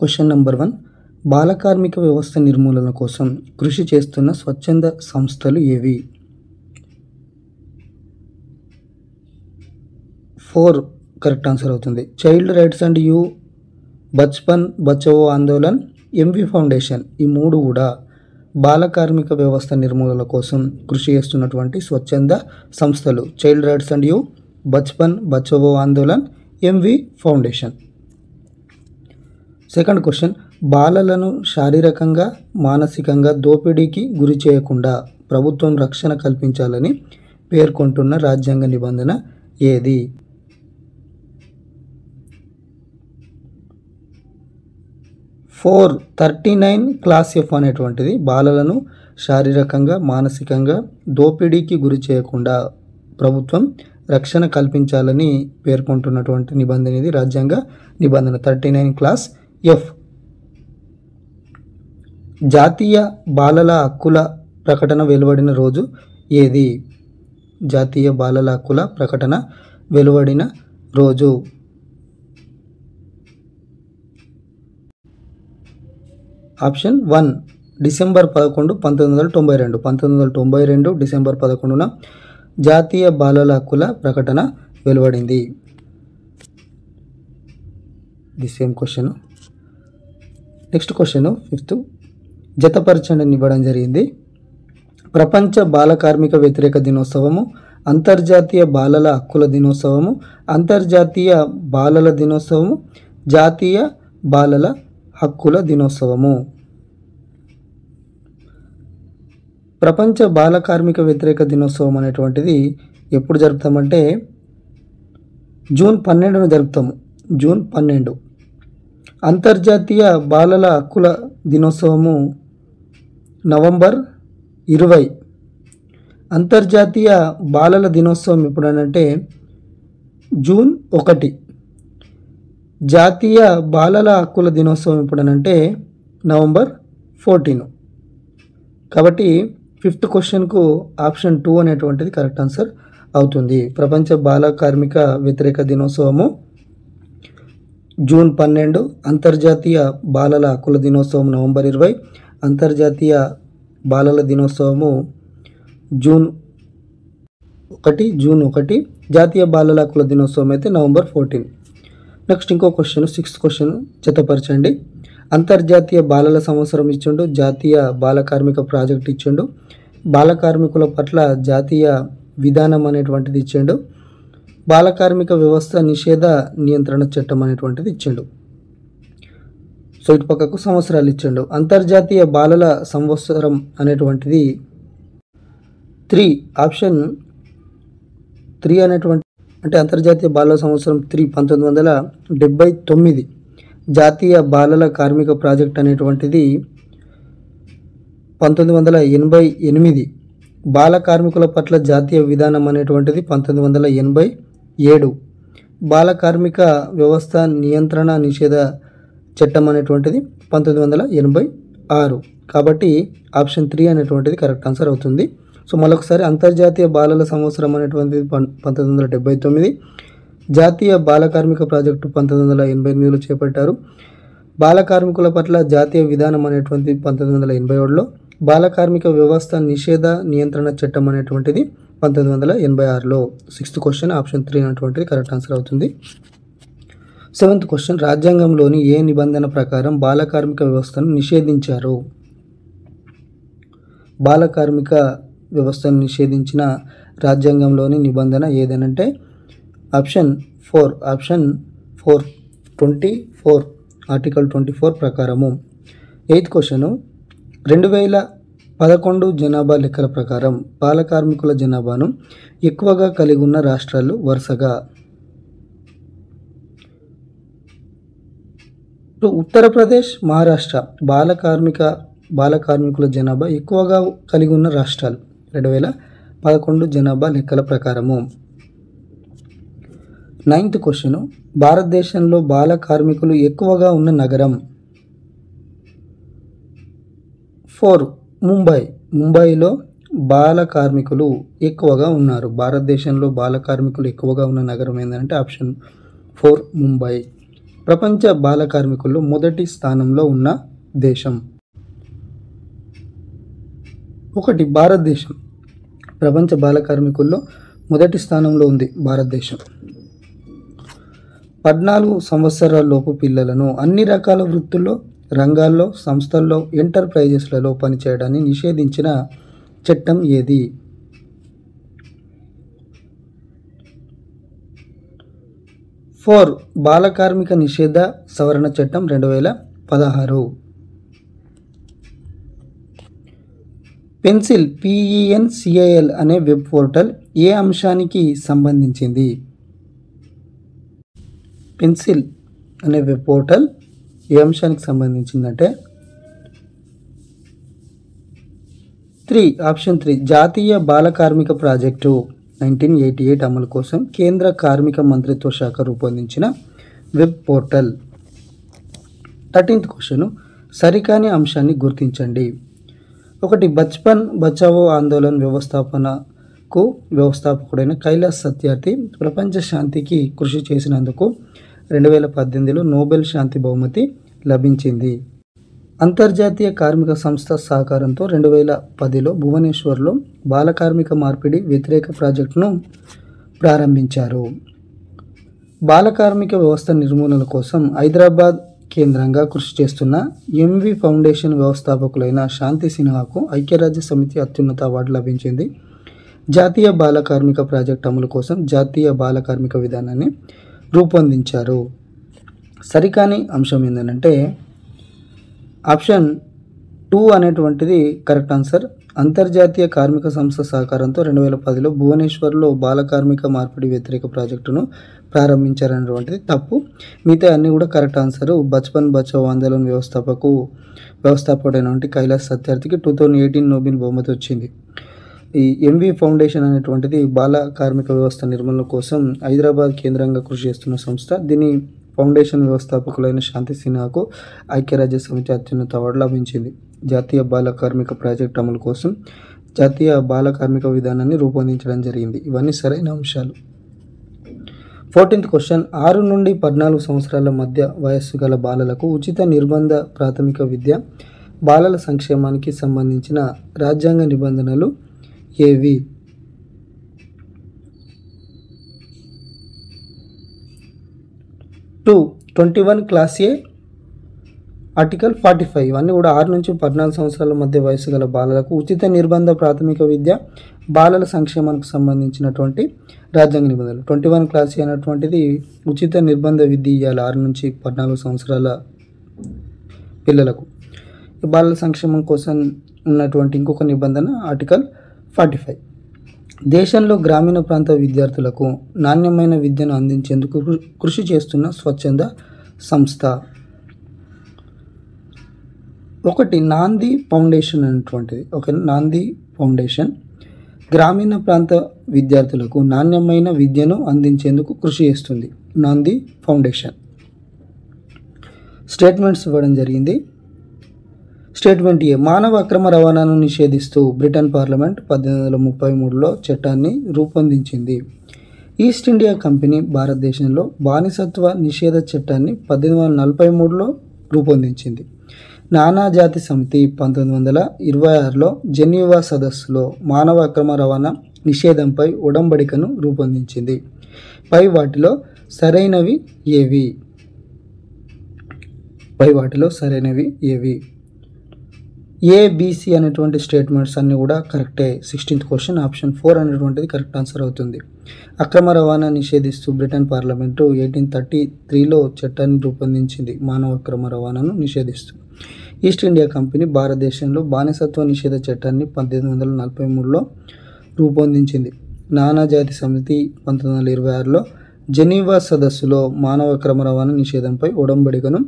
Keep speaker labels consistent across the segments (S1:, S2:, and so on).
S1: Question number 1. బాల కార్మిక వ్యవస్థ నిర్మూలన కోసం కృషి చేస్తున్న స్వచ్ఛంద సంస్థలు ఏవి? 4 కరెక్ట్ ఆన్సర్ అవుతుంది. Child rights and you, Bachpan Bachao Andolan, MV foundation ఈ 3 కూడా బాల కార్మిక వ్యవస్థ నిర్మూలన కోసం కృషి చేస్తున్నటువంటి స్వచ్ఛంద సంస్థలు. Child rights and you, Bachpan Bachao Andolan, MV Foundation. Second question. బాలలను శారీరకంగా మానసికంగా దోపిడీకి గురి చేయకుండా ప్రభుత్వం రక్షణ కల్పించాలని పేర్కొంటున్న రాజ్యాంగ నిబంధన ఏది? ఫోర్ 39 క్లాస్ ఎఫ్ అనేటువంటిది బాలలను శారీరకంగా మానసికంగా దోపిడీకి గురి చేయకుండా ప్రభుత్వం రక్షణ కల్పించాలని పేర్కొంటున్నటువంటి నిబంధన ఇది రాజ్యాంగ నిబంధన 39 క్లాస్ ఎఫ్. జాతీయ బాలల హక్కుల ప్రకటన వెలువడిన రోజు ఏది? జాతీయ బాలల హక్కుల ప్రకటన వెలువడిన రోజు ఆప్షన్ 1 డిసెంబర్ 11, 1992. 1992 డిసెంబర్ 11న జాతీయ బాలల హక్కుల ప్రకటన వెలువడింది. The same question. Next question 5th జతపరచండి ఇవ్వడం జరిగింది. ప్రపంచ బాల కార్మిక వ్యతిరేక దినోత్సవము, అంతర్జాతీయ బాలల హక్కుల దినోత్సవము, అంతర్జాతీయ బాలల దినోత్సవము, జాతీయ బాలల హక్కుల దినోత్సవము. ప్రపంచ బాల కార్మిక వ్యతిరేక దినోత్సవం అనేటువంటిది ఎప్పుడు జరుపుతామంటే జూన్ 12న జరుపుతాము. జూన్ 12. అంతర్జాతీయ బాలల హక్కుల దినోత్సవము నవంబర్ 20. అంతర్జాతీయ బాలల దినోత్సవం ఎప్పుడనంటే జూన్ 1. జాతీయ బాలల హక్కుల దినోత్సవం ఎప్పుడనంటే నవంబర్ 14. కాబట్టి 5th క్వశ్చన్కు ఆప్షన్ 2 అనేటువంటిది కరెక్ట్ ఆన్సర్ అవుతుంది. ప్రపంచ బాల కార్మిక వ్యతిరేక దినోత్సవము జూన్ 12, అంతర్జాతీయ బాలల హక్కుల దినోత్సవం నవంబర్ 20, అంతర్జాతీయ బాలల దినోత్సవము జూన్ 1, జాతీయ బాలల హక్కుల దినోత్సవం అయితే నవంబర్ 14. నెక్స్ట్ ఇంకో క్వశ్చన్ 6th క్వశ్చన్ జతపరచండి. అంతర్జాతీయ బాలల సంవత్సరం ఇచ్చిండు, జాతీయ బాల కార్మిక ప్రాజెక్ట్ ఇచ్చిండు, బాల కార్మికుల పట్ల జాతీయ విధానం అనేటువంటిది ఇచ్చిండు, బాల కార్మిక వ్యవస్థ నిషేధ నియంత్రణ చట్టం అనేటువంటిది ఇచ్చిండు. సో ఇటు పక్కకు సంవత్సరాలు ఇచ్చిండు. అంతర్జాతీయ బాలల సంవత్సరం అనేటువంటిది 3 ఆప్షన్ 3 అనేటువంటి అంటే అంతర్జాతీయ బాలల సంవత్సరం 3 1979. జాతీయ బాలల కార్మిక ప్రాజెక్ట్ అనేటువంటిది 1988. బాల కార్మికుల పట్ల జాతీయ విధానం అనేటువంటిది 1987. బాల కార్మిక వ్యవస్థ నియంత్రణ నిషేధ చట్టం అనేటువంటిది 1986. కాబట్టి ఆప్షన్ 3 అనేటువంటిది కరెక్ట్ ఆన్సర్ అవుతుంది. సో మరొకసారి అంతర్జాతీయ బాలల సంవత్సరం అనేటువంటిది 1979, జాతీయ బాల కార్మిక ప్రాజెక్టు 1988లో చేపట్టారు, బాల కార్మికుల పట్ల జాతీయ విధానం అనేటువంటిది 1987లో, బాల కార్మిక వ్యవస్థ నిషేధ నియంత్రణ చట్టం అనేటువంటిది 1986లో. 6th క్వశ్చన్ ఆప్షన్ 3 అనేటువంటిది కరెక్ట్ ఆన్సర్ అవుతుంది. 7th క్వశ్చన్ రాజ్యాంగంలోని ఏ నిబంధన ప్రకారం బాల కార్మిక వ్యవస్థను నిషేధించారు? బాల కార్మిక వ్యవస్థను నిషేధించిన రాజ్యాంగంలోని నిబంధన ఏదనంటే ఆప్షన్ 4 24 ఆర్టికల్ 24 ప్రకారము. 8th క్వశ్చను 2011 జనాభా లెక్కల ప్రకారం బాల కార్మికుల జనాభాను ఎక్కువగా కలిగి ఉన్న రాష్ట్రాలు వరుసగా ఉత్తరప్రదేశ్, మహారాష్ట్ర బాల కార్మికుల జనాభా ఎక్కువగా కలిగి ఉన్న రాష్ట్రాలు 2011 జనాభా లెక్కల ప్రకారము. 9th క్వశ్చను భారతదేశంలో బాల కార్మికులు ఎక్కువగా ఉన్న నగరం? 4 ముంబైలో బాల కార్మికులు ఎక్కువగా ఉన్నారు. భారతదేశంలో బాల కార్మికులు ఎక్కువగా ఉన్న నగరం ఏంటంటే ఆప్షన్ 4 ముంబై. ప్రపంచ బాల కార్మికుల్లో మొదటి స్థానంలో ఉన్న దేశం? 1 భారతదేశం. ప్రపంచ బాల కార్మికుల్లో మొదటి స్థానంలో ఉంది భారతదేశం. 14 సంవత్సరాలలోపు పిల్లలను అన్ని రకాల వృత్తుల్లో, రంగాల్లో, సంస్థల్లో, ఎంటర్ప్రైజెస్లలో పనిచేయడాన్ని నిషేధించిన చట్టం ఏది? 4 బాల కార్మిక నిషేధ సవరణ చట్టం 2016. పెన్సిల్ PENCIL అనే వెబ్ పోర్టల్ ఏ అంశానికి సంబంధించింది? పెన్సిల్ అనే వెబ్ పోర్టల్ ఏ అంశానికి సంబంధించిందంటే ఆప్షన్ 3 జాతీయ బాల కార్మిక ప్రాజెక్టు 1988 అమలు కోసం కేంద్ర కార్మిక మంత్రిత్వ శాఖ రూపొందించిన వెబ్ పోర్టల్. 13th క్వశ్చన్, సరికాని అంశాన్ని గుర్తించండి. 1 బచ్పన్ బచావో ఆందోళన్ వ్యవస్థాపకుడైన కైలాస్ సత్యార్థి ప్రపంచ శాంతికి కృషి చేసినందుకు 2018లో నోబెల్ శాంతి బహుమతి లభించింది. అంతర్జాతీయ కార్మిక సంస్థ సహకారంతో 2010లో భువనేశ్వర్లో బాల కార్మిక మార్పిడి వ్యతిరేక ప్రాజెక్టును ప్రారంభించారు. బాల కార్మిక వ్యవస్థ నిర్మూలన కోసం హైదరాబాద్ కేంద్రంగా కృషి చేస్తున్న MV ఫౌండేషన్ వ్యవస్థాపకులైన శాంతి సిన్హాకు ఐక్యరాజ్య సమితి అత్యున్నత అవార్డు లభించింది. జాతీయ బాల కార్మిక ప్రాజెక్టు అమలు కోసం జాతీయ బాల కార్మిక విధానాన్ని రూపొందించారు. సరికాని అంశం ఏంటంటే ఆప్షన్ 2 అనేటువంటిది కరెక్ట్ ఆన్సర్. అంతర్జాతీయ కార్మిక సంస్థ సహకారంతో 2010లో భువనేశ్వర్లో బాల కార్మిక మార్పిడి వ్యతిరేక ప్రాజెక్టును ప్రారంభించారనేటువంటిది తప్పు. మిగతా అన్నీ కూడా కరెక్ట్ ఆన్సర్. బచ్పన్ బచావో ఆందోళన్ వ్యవస్థాపకుడైనటువంటి కైలాస్ సత్యార్థికి 2018 నోబెల్ బహుమతి వచ్చింది. ఈ MV ఫౌండేషన్ అనేటువంటిది బాల కార్మిక వ్యవస్థ నిర్మూలన కోసం హైదరాబాద్ కేంద్రంగా కృషి చేస్తున్న సంస్థ. దీని ఫౌండేషన్ వ్యవస్థాపకులైన శాంతి సిన్హాకు ఐక్యరాజ్య సమితి అత్యున్నత అవార్డు లభించింది. జాతీయ బాల కార్మిక ప్రాజెక్టు అమలు కోసం జాతీయ బాల కార్మిక విధానాన్ని రూపొందించడం జరిగింది. ఇవన్నీ సరైన అంశాలు. 14th క్వశ్చన్, 6 నుండి 14 సంవత్సరాల మధ్య వయస్సు గల బాలలకు ఉచిత నిర్బంధ ప్రాథమిక విద్య, బాలల సంక్షేమానికి సంబంధించిన రాజ్యాంగ నిబంధనలు ఏవి? 21 క్లాస్ ఏ ఆర్టికల్ 45. ఇవన్నీ కూడా 6 నుంచి 14 సంవత్సరాల మధ్య వయసు గల బాలలకు ఉచిత నిర్బంధ ప్రాథమిక విద్య, బాలల సంక్షేమానికి సంబంధించినటువంటి రాజ్యాంగ నిబంధనలు. 21 క్లాస్ ఏ అనేటువంటిది ఉచిత నిర్బంధ విద్య ఇవ్వాలి 6 నుంచి 14 సంవత్సరాల పిల్లలకు. బాలల సంక్షేమం కోసం ఉన్నటువంటి ఇంకొక నిబంధన ఆర్టికల్ 45. దేశంలో గ్రామీణ ప్రాంత విద్యార్థులకు నాణ్యమైన విద్యను అందించేందుకు కృషి చేస్తున్న స్వచ్ఛంద సంస్థ. 1 నాంది ఫౌండేషన్ అనేటువంటిది. నాంది ఫౌండేషన్ గ్రామీణ ప్రాంత విద్యార్థులకు నాణ్యమైన విద్యను అందించేందుకు కృషి చేస్తుంది. నాంది ఫౌండేషన్. స్టేట్మెంట్స్ ఇవ్వడం జరిగింది. స్టేట్మెంట్ ఏ, మానవ అక్రమ రవాణాను నిషేధిస్తూ బ్రిటన్ పార్లమెంట్ 1833లో చట్టాన్ని రూపొందించింది. ఈస్ట్ ఇండియా కంపెనీ భారతదేశంలో బానిసత్వ నిషేధ చట్టాన్ని 1843లో రూపొందించింది. నానాజాతి సమితి 1926లో జెనీవా సదస్సులో మానవ అక్రమ రవాణా నిషేధంపై ఉడంబడికను రూపొందించింది. పై వాటిలో సరైనవి ఏవి? ABC అనేటువంటి స్టేట్మెంట్స్ అన్నీ కూడా కరెక్టే. 16th క్వశ్చన్ ఆప్షన్ 4 అనేటువంటిది కరెక్ట్ ఆన్సర్ అవుతుంది. అక్రమ రవాణా నిషేధిస్తూ బ్రిటన్ పార్లమెంటు 1833లో చట్టాన్ని రూపొందించింది మానవ అక్రమ రవాణాను నిషేధిస్తూ. ఈస్ట్ ఇండియా కంపెనీ భారతదేశంలో బానిసత్వ నిషేధ చట్టాన్ని 1843లో రూపొందించింది. నానాజాతి సమితి 1926లో జెనీవా సదస్సులో మానవ అక్రమ రవాణా నిషేధంపై ఉడంబడికను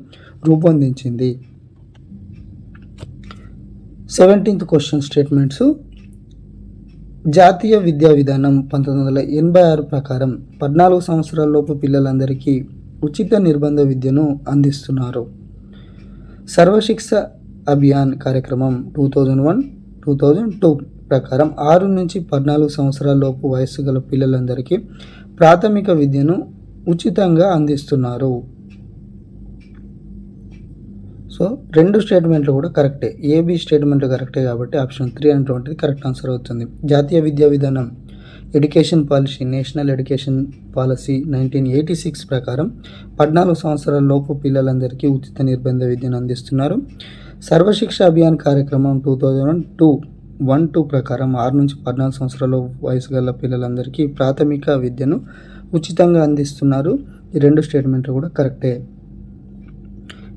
S1: రూపొందించింది. 17th question statements. జాతీయ విద్యా విధానం 1986 ప్రకారం 14 సంవత్సరాలలోపు పిల్లలందరికీ ఉచిత నిర్బంధ విద్యను అందిస్తున్నారు. సర్వశిక్ష అభియాన్ కార్యక్రమం 2001-2002 ప్రకారం 6 నుంచి 14 సంవత్సరాలలోపు వయస్సు గల పిల్లలందరికీ ప్రాథమిక విద్యను ఉచితంగా అందిస్తున్నారు. సో రెండు స్టేట్మెంట్లు కూడా కరెక్టే, ఏబి స్టేట్మెంట్ కరెక్టే కాబట్టి ఆప్షన్ 3 అనేటువంటిది కరెక్ట్ ఆన్సర్ అవుతుంది. జాతీయ విద్యా విధానం education policy, national education policy 1986 ప్రకారం 14 సంవత్సరాల లోపు పిల్లలందరికీ ఉచిత నిర్బంధ విద్యను అందిస్తున్నారు. సర్వశిక్ష అభియాన్ కార్యక్రమం 2012 ప్రకారం 6 నుంచి 14 సంవత్సరాల వయసు గల పిల్లలందరికీ ప్రాథమిక విద్యను ఉచితంగా అందిస్తున్నారు. ఈ రెండు స్టేట్మెంట్లు కూడా కరెక్టే.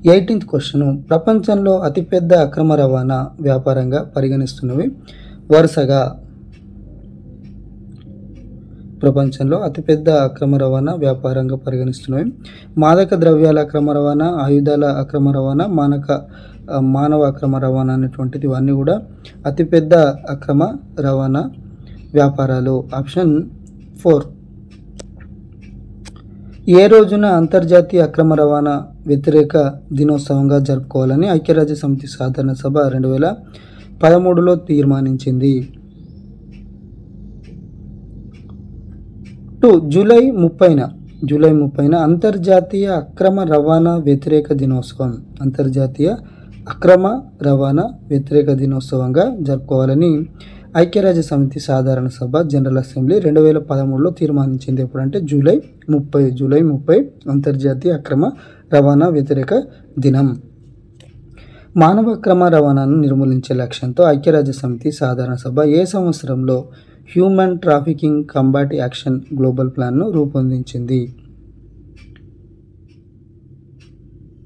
S1: 18th క్వశ్చన్, ప్రపంచంలో అతిపెద్ద అక్రమ రవాణా వ్యాపారంగా పరిగణిస్తున్నవి వరుసగా. ప్రపంచంలో అతిపెద్ద అక్రమ రవాణా వ్యాపారంగా పరిగణిస్తున్నవి మాదక ద్రవ్యాల అక్రమ రవాణా, ఆయుధాల అక్రమ రవాణా, మానవ అక్రమ రవాణా అనేటువంటిది ఇవన్నీ కూడా అతిపెద్ద అక్రమ రవాణా వ్యాపారాలు. ఆప్షన్ 4. ఏ రోజున అంతర్జాతీయ అక్రమ రవాణా వ్యతిరేక దినోత్సవంగా జరుపుకోవాలని ఐక్యరాజ్య సమితి సాధారణ సభ 2013లో తీర్మానించింది? జూలై 30న అంతర్జాతీయ అక్రమ రవాణా వ్యతిరేక దినోత్సవం, అంతర్జాతీయ అక్రమ రవాణా వ్యతిరేక దినోత్సవంగా జరుపుకోవాలని ఐక్యరాజ్య సమితి సాధారణ సభ జనరల్ అసెంబ్లీ 2013లో తీర్మానించింది. ఎప్పుడంటే జూలై 30 అంతర్జాతీయ అక్రమ రవాణా వ్యతిరేక దినం. మానవ అక్రమ రవాణాను నిర్మూలించే లక్ష్యంతో ఐక్యరాజ్య సమితి సాధారణ సభ ఏ సంవత్సరంలో human trafficking combat action global ప్లాన్ను రూపొందించింది?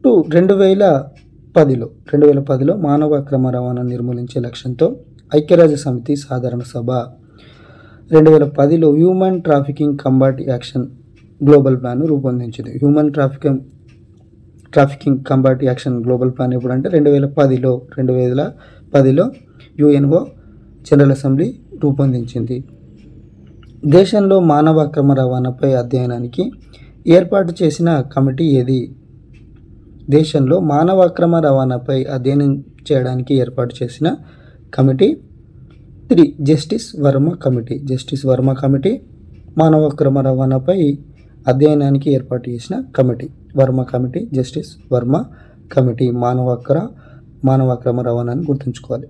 S1: 2010లో మానవ అక్రమ రవాణా నిర్మూలించే లక్ష్యంతో ఐక్యరాజ్య సమితి సాధారణ సభ 2010లో human trafficking combat action global ప్లాన్ను రూపొందించింది. Human trafficking combat action global plan ఎప్పుడంటే 2010లో యుఎన్ఓ జనరల్ అసెంబ్లీ రూపొందించింది. దేశంలో మానవ అక్రమ రవాణాపై అధ్యయనానికి ఏర్పాటు చేసిన కమిటీ ఏది? దేశంలో మానవ అక్రమ రవాణాపై అధ్యయనం చేయడానికి ఏర్పాటు చేసిన కమిటీ 3 జస్టిస్ వర్మ కమిటీ మానవ అక్రమ రవాణాపై అధ్యయనానికి ఏర్పాటు చేసిన committee Varma committee, justice Varma committee. మానవ అక్రమ రవాణాని గుర్తుంచుకోవాలి.